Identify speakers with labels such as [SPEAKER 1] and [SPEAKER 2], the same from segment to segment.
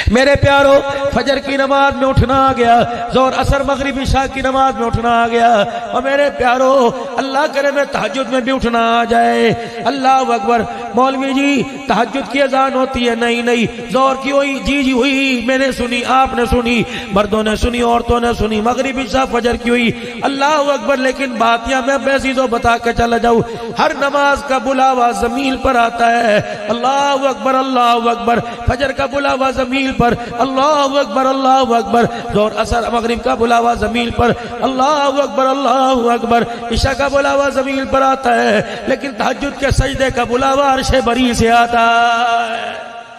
[SPEAKER 1] मेरे प्यारो, फजर की नमाज में उठना आ गया, जोर असर मगरिब इशा की नमाज में उठना आ गया। और मेरे प्यारो, अल्लाह करे मैं तहज्जुद में भी उठना आ जाए। अल्लाह अकबर। मौलवी जी तहज्जुद की अजान होती है, नहीं नहीं जोर की हुई, जी जी हुई, मैंने सुनी, आपने सुनी, मर्दों ने सुनी, औरतों ने सुनी, मगरिब इशा फजर की हुई। अल्लाह अकबर। लेकिन बात यह मैं बेसीजो बता के चला जाऊं, हर नमाज का बुलावा जमीन पर आता है। अल्लाह अकबर, अल्लाह अकबर। फजर का बुलावा जमीन पर, अल्लाह अकबर, अल्लाह अकबर। जोर असर मगरिब का बुलावा जमीन पर, अल्लाह अकबर, अल्लाह अकबर। इशा का बुलावा जमीन पर आता है, लेकिन तहज्जुद के सजदे का बुलावा अर्शे बरी से आता है।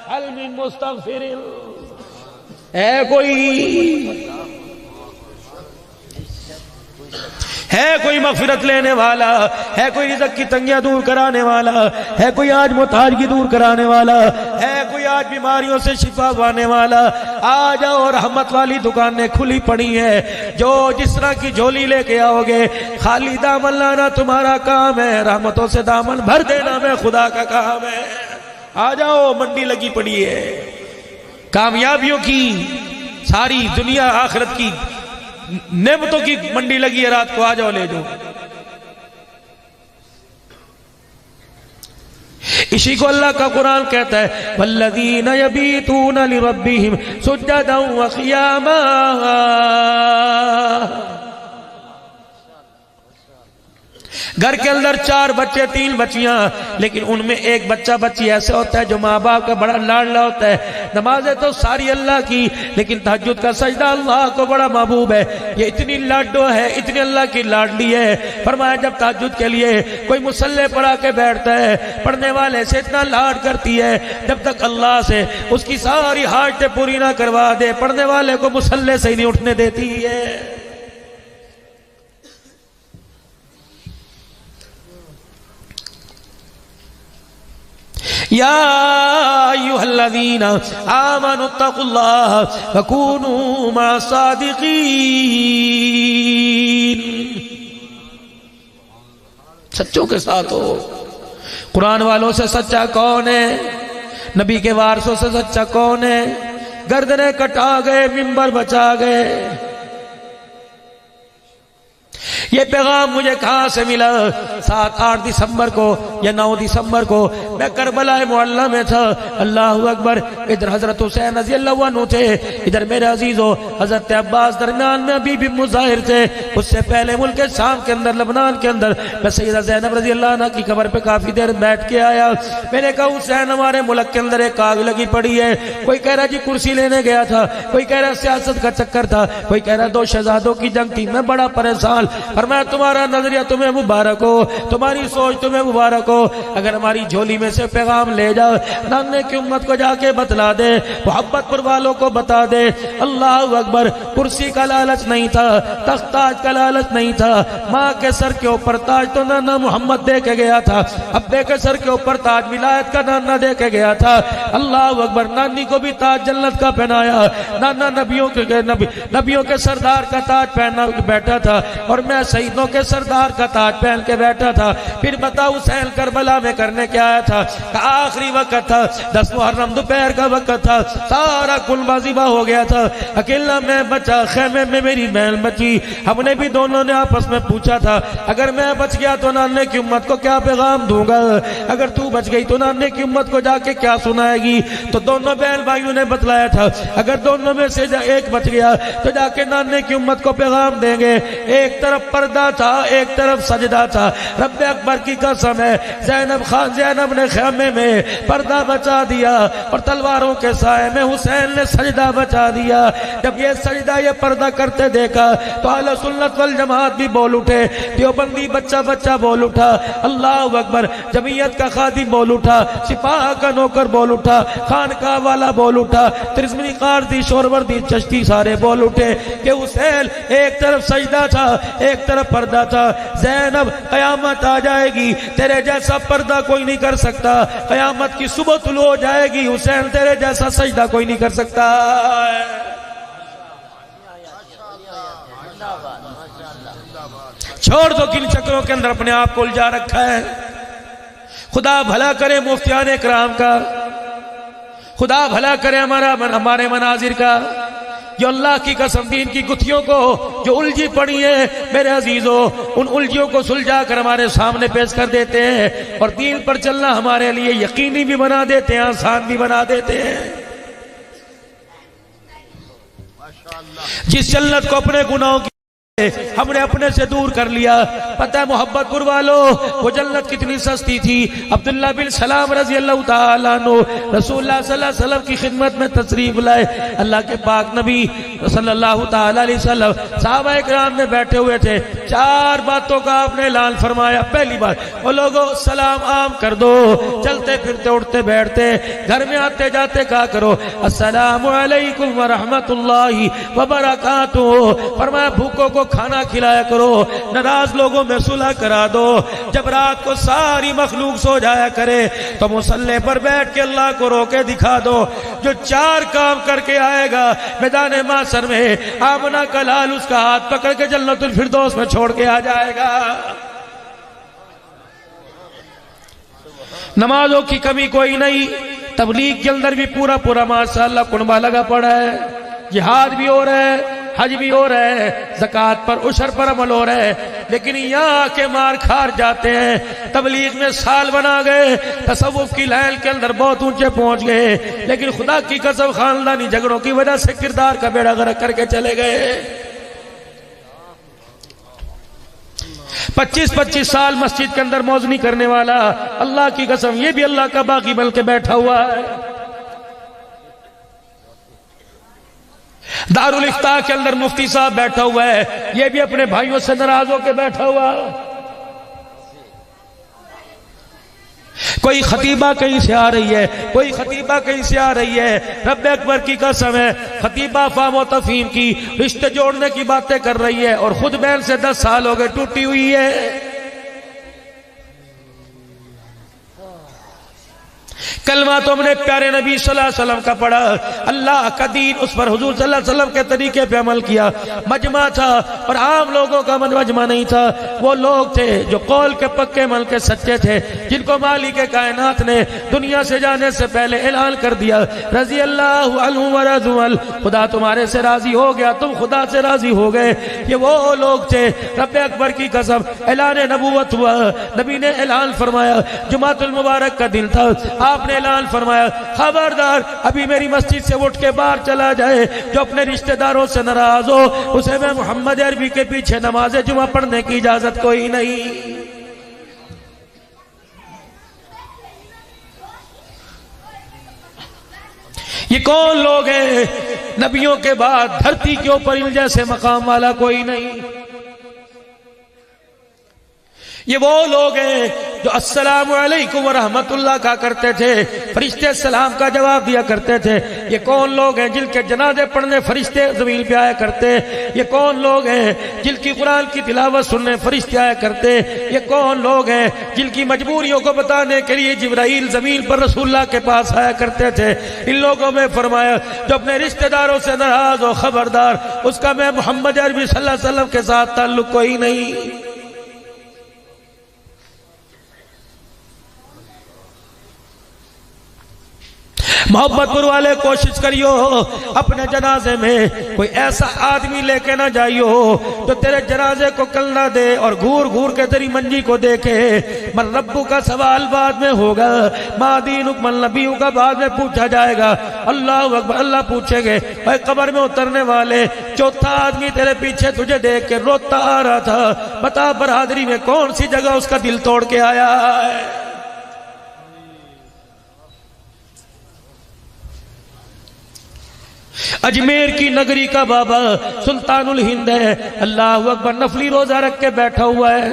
[SPEAKER 1] हल मिन मुस्तगफिरिन, है कोई, है कोई मगफिरत लेने वाला, है कोई रिज़्क़ की तंगियां दूर कराने वाला, है कोई आज मुताजगी दूर कराने वाला, है कोई आज बीमारियों से शिफा पाने वाला। आ जाओ, रहमत वाली दुकानें खुली पड़ी है, जो जिस तरह की झोली लेके आओगे, खाली दामन लाना तुम्हारा काम है, रहमतों से दामन भर देना मैं खुदा का काम है। आ जाओ, मंडी लगी पड़ी है, कामयाबियों की, सारी दुनिया आखिरत की नेमतों की मंडी लगी है, रात को आ जाओ, ले जाओ। इसी को अल्लाह का कुरान कहता है, वल्लज़ीना यबीतूना लिरब्बिहिम सुज्जदन व क़ियामा। घर के अंदर 4 बच्चे 3 बच्चियां, लेकिन उनमें एक बच्चा बच्ची ऐसे होता है जो माँ बाप का बड़ा लाडला होता है। नमाजें तो सारी अल्लाह की, लेकिन तहज्जुद का सजदा अल्लाह को बड़ा महबूब है। ये इतनी लाडो है, इतनी अल्लाह की लाडली है। फरमाया जब तहज्जुद के लिए कोई मुसल्ले पढ़ा के बैठता है, पढ़ने वाले से इतना लाड करती है, जब तक अल्लाह से उसकी सारी हाजतें पूरी ना करवा दे, पढ़ने वाले को मुसल्ले से ही नहीं उठने देती है। या अय्युहल्लज़ीना आमनुत्तकुल्लाह वकूनू मअस्सादिकीन। सच्चों के साथ हो। कुरान वालों से सच्चा कौन है? नबी के वारसों से सच्चा कौन है? गर्दनें कटा गए, मिंबर बचा गए। ये पैगाम मुझे कहां से मिला? 7-8 दिसंबर को या 9 दिसंबर को मैं करबला मुअल्ला में था। अल्लाह अकबर। इधर हजरत हुसैन रज़ी अल्लाहु अन्हु थे, इधर मेरे अजीजों हजरत अब्बास, दरमियान में अभी भी मुज़ाहिर थे। उससे पहले मुल्क शाम के अंदर, लबनान के अंदर मैं सैयदा ज़ैनब रज़ी अल्लाह अन्हा की कब्र पे काफी देर बैठ के आया। मैंने कहा हुसैन हमारे मुल्क के अंदर एक आग लगी पड़ी है। कोई कह रहा जी कुर्सी लेने गया था, कोई कह रहा सियासत का चक्कर था, कोई कह रहा 2 शहजादों की जंग थी। मैं बड़ा परेशान। फरमाया तुम्हारा नजरिया तुम्हें मुबारक हो, तुम्हारी सोच तुम्हें मुबारक हो। अगर हमारी झोली में से पैगाम ले जाओ, नाने की उम्मत को जाके बतला दे, मोहब्बतपुर वालों को बता दे। अल्लाह अकबर। कुर्सी का लालच नहीं था, तख्ताज का लालच नहीं था। माँ के सर के ऊपर ताज तो नाना मोहम्मद दे के गया था, अब्बे के सर के ऊपर ताज विलायत का नाना दे के गया था। अल्लाह अकबर। नानी को भी ताज जन्नत का पहनाया। नाना नबियों के सरदार का ताज पहना बैठा था, और मैं शहीदों के सरदार का ताज पहन के बैठा था। फिर बताओ हुसैन करबला में करने क्या आया था? आखिरी वक्त था, 10 मुहर्रम दोपहर का वक्त था, सारा कुलबाजीबा हो गया था, अकेला मैं बचा, खेमे में मेरी बहन बची। हमने भी दोनों ने आपस में पूछा था, अगर मैं बच गया तो नाने की उम्मत को क्या पैगाम दूंगा, अगर तू बच गई तो नाने की उम्मत को जाके क्या सुनाएगी? तो दोनों बहन भाइयों ने बतलाया था, अगर दोनों में से एक बच गया तो जाके नाने की उम्मत को पैगाम देंगे। एक तरफ पर्दा था, एक तरफ सजदा था। रब्बे अकबर की कसम है, ज़ैनब ने खेमे में पर्दा बचा दिया और तलवारों के साए में हुसैन ने सजदा बचा दिया। जब ये सजदा ये पर्दा करते देखा तो अहले सुन्नत वल जमात भी बोल उठे, देवबंदी बच्चा बच्चा बोल उठा, अल्लाह अकबर। जमीयत का खादिम बोल उठा, सिपाह का नौकर बोल उठा, खानका वाला बोल उठा, त्रिस्मनी कारदी शोरवर्दी चश्ती सारे बोल उठे कि हुसैन एक तरफ सजदा था, एक तरफ पर्दा था। ज़ैनब कयामत आ जाएगी, तेरे जैसा पर्दा कोई नहीं कर सकता। कयामत की सुबह तुलू हो जाएगी, हुसैन तेरे जैसा सजदा कोई नहीं कर सकता। छोड़ दो किन चक्रों के अंदर अपने आप को उलझा रखा है। खुदा भला करे मुफ्तियान इकराम का, खुदा भला करे हमारे मनाजिर का। जो अल्लाह की कसम दीन की गुत्थियों को जो उलझी पड़ी है मेरे अजीजों, उन उलझियों को सुलझा कर हमारे सामने पेश कर देते हैं और दीन पर चलना हमारे लिए यकीनी भी बना देते हैं, आसान भी बना देते हैं। जिस जन्नत को अपने गुनाहों की हमने अपने से दूर कर लिया, पता है मोहब्बतपुर वालों वो जन्नत कितनी सस्ती थी। अब्दुल्ला बिन सलाम रजी अल्लाह तआला अन्हु रसूलुल्लाह सल्लल्लाहु अलैहि वसल्लम की खिदमत में तशरीफ लाए। अल्लाह के पाक नबी सल्लल्लाहु तआला अलैहि वसल्लम सहाबा किराम में बैठे हुए थे। चार बातों का आपने ऐलान फरमाया। पहली बात, वो लोगों सलाम आम कर दो, चलते फिरते उठते बैठते घर में आते जाते कहा करो अस्सलामु अलैकुम व रहमतुल्लाहि व बरकातुहू। फरमाया भूखों को खाना खिलाया करो, नाराज लोगों में सुलह करा दो। जब रात को सारी मखलूक सो जाया करे तो मुसल्ले पर बैठ के अल्लाह को रोके दिखा दो। जो चार काम करके आएगा मैदान मासर में आमना का लाल उसका हाथ पकड़ के जन्नतुल फिरदौस में छोड़ के आ जाएगा। नमाजों की कमी कोई नहीं, तबलीग के अंदर भी पूरा पूरा माशाअल्लाह कुनबा लगा पड़ा है। जिहाद भी हो रहा है, हज भी हो रहा है, ज़कात पर उशर पर अमल हो रहा है, लेकिन यहाँ आके मार खार जाते हैं। तबलीग में साल बना गए, तसव्वुफ की लाइन के अंदर बहुत ऊंचे पहुंच गए, लेकिन खुदा की कसम खानदानी झगड़ों की वजह से किरदार का बेड़ा गर्क करके चले गए। 25-25 साल मस्जिद के अंदर मौज नहीं करने वाला, अल्लाह की कसम ये भी अल्लाह का बागी बन के बैठा हुआ है। दारुल इफ्ता के अंदर मुफ्ती साहब बैठा हुआ है, ये भी अपने भाइयों से नाराज होकर बैठा हुआ। कोई खतीबा कहीं से आ रही है, कोई खतीबा कहीं से आ रही है, रब्बे अकबर की कसम है खतीबा फाम और तफहीम की रिश्ते जोड़ने की बातें कर रही है और खुद बहन से 10 साल हो गए टूटी हुई है। कलमा तो हमने प्यारे नबी सल्लल्लाहु अलैहि वसल्लम का पढ़ा, अल्लाह का दीन उस पर हुजूर सल्लल्लाहु अलैहि वसल्लम के तरीके पे अमल किया। मजमा था और आम लोगों का मजमा नहीं था। वो लोग थे जो कौल के पक्के अमल के सच्चे थे, जिनको मालिक कायनात ने दुनिया से जाने से पहले ऐलान कर दिया रजी अल्लाहु अन्हु व रज़ू अन्हु, खुदा तुम्हारे से राजी हो गया, तुम खुदा से राजी हो गए। ये वो लोग थे, रब्बे अकबर की कसम ऐलान नबूवत हुआ, नबी ने ऐलान फरमाया। जुमातुल मुबारक का दिन था, आपने ऐलान फरमाया खबरदार अभी मेरी मस्जिद से उठ के बाहर चला जाए जो अपने रिश्तेदारों से नाराज हो, उसे मैं मोहम्मद अरबी के पीछे नमाज जुमा पढ़ने की इजाजत कोई नहीं। ये कौन लोग हैं? नबियों के बाद धरती के ऊपर इन जैसे मकाम वाला कोई नहीं। ये वो लोग हैं जो अस्सलामु अलैकुम व रहमतुल्लाह कहा करते थे, फरिश्ते सलाम का जवाब दिया करते थे। ये कौन लोग हैं जिनके जनाजे पढ़ने फरिश्ते ज़मीन पे आया करते? ये कौन लोग हैं जिनकी कुरान की तिलावत सुनने फरिश्ते आया करते? ये कौन लोग हैं जिनकी मजबूरियों को बताने के लिए जिब्राइल ज़मीन पर रसूलुल्लाह के पास आया करते थे? इन लोगों में फरमाया जो अपने रिश्तेदारों से नाराज हो खबरदार, उसका मैं मोहम्मद अरबी सल्लल्लाहु अलैहि वसल्लम के साथ ताल्लुक कोई नहीं। मोहब्बतपुर वाले कोशिश करियो अपने जनाजे में कोई ऐसा आदमी लेके ना जाइयो जो तेरे जनाजे को कल ना दे और घूर घूर के तेरी मंजी को देखे। मन रब्बू का सवाल बाद में होगा, मादीनुक मन नबीयू का बाद में पूछा जाएगा। अल्लाह अकबर, अल्लाह पूछेंगे भाई कब्र में उतरने वाले चौथा आदमी तेरे पीछे तुझे देख के रोता आ रहा था, बता बरादरी में कौन सी जगह उसका दिल तोड़ के आया है? अजमेर की नगरी का बाबा सुल्तानुल हिंद है, अल्लाह अकबर, नफली रोजा रख के बैठा हुआ है।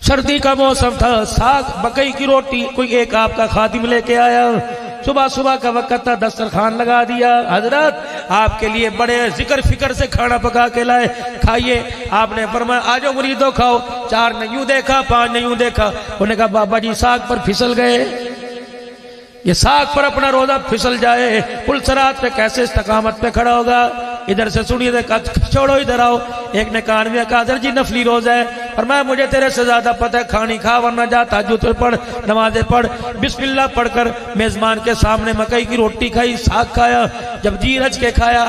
[SPEAKER 1] सर्दी का मौसम था, साग मकई की रोटी कोई एक आपका खादिम लेके आया। सुबह सुबह का वक्त था, दस्तरखान लगा दिया। हजरत आपके लिए बड़े जिक्र फिक्र से खाना पका के लाए, खाइए। आपने फरमाया आ जाओ मुरीदो खाओ। 4 ने यूं देखा, 5 ने यूं देखा। उन्होंने कहा बाबा जी साग पर फिसल गए, ये साग पर अपना रोजा फिसल जाए पुलसरात पे कैसे इस्तकामत पे खड़ा होगा? इधर से सुनिए, छोड़ो इधर आओ। एक ने कान में कहा जी नफली रोजा है, फरमाया मुझे तेरे से ज्यादा पता है, खानी खा वरना जा, तहज्जुद पढ़, नमाजें पढ़। बिस्मिल्लाह पढ़कर मेजबान के सामने मकई की रोटी खाई, साग खाया। जब जी रच के खाया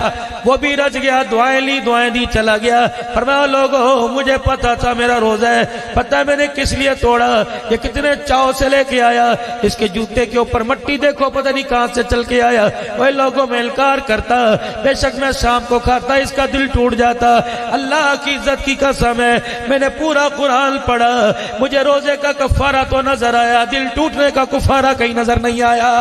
[SPEAKER 1] वो भी रच गया, दुआएं ली, दुआएं दी, चला गया। फरमाया लोगों मुझे पता था मेरा रोजा है, पता है मैंने किस लिए तोड़ा, ये कितने चाव से लेके आया, इसके जूते के ऊपर मट्टी देखो पता नहीं कहां से चल के आया। वही लोगों में इनकार करता, बेशक मैं शाम को खाता इसका दिल टूट जाता। अल्लाह की इज्जत की कसम है, मैंने पूरा कुरान पढ़ा, मुझे रोजे का कफारा तो नजर आया, दिल टूटने का कुफारा कहीं नजर नहीं आया।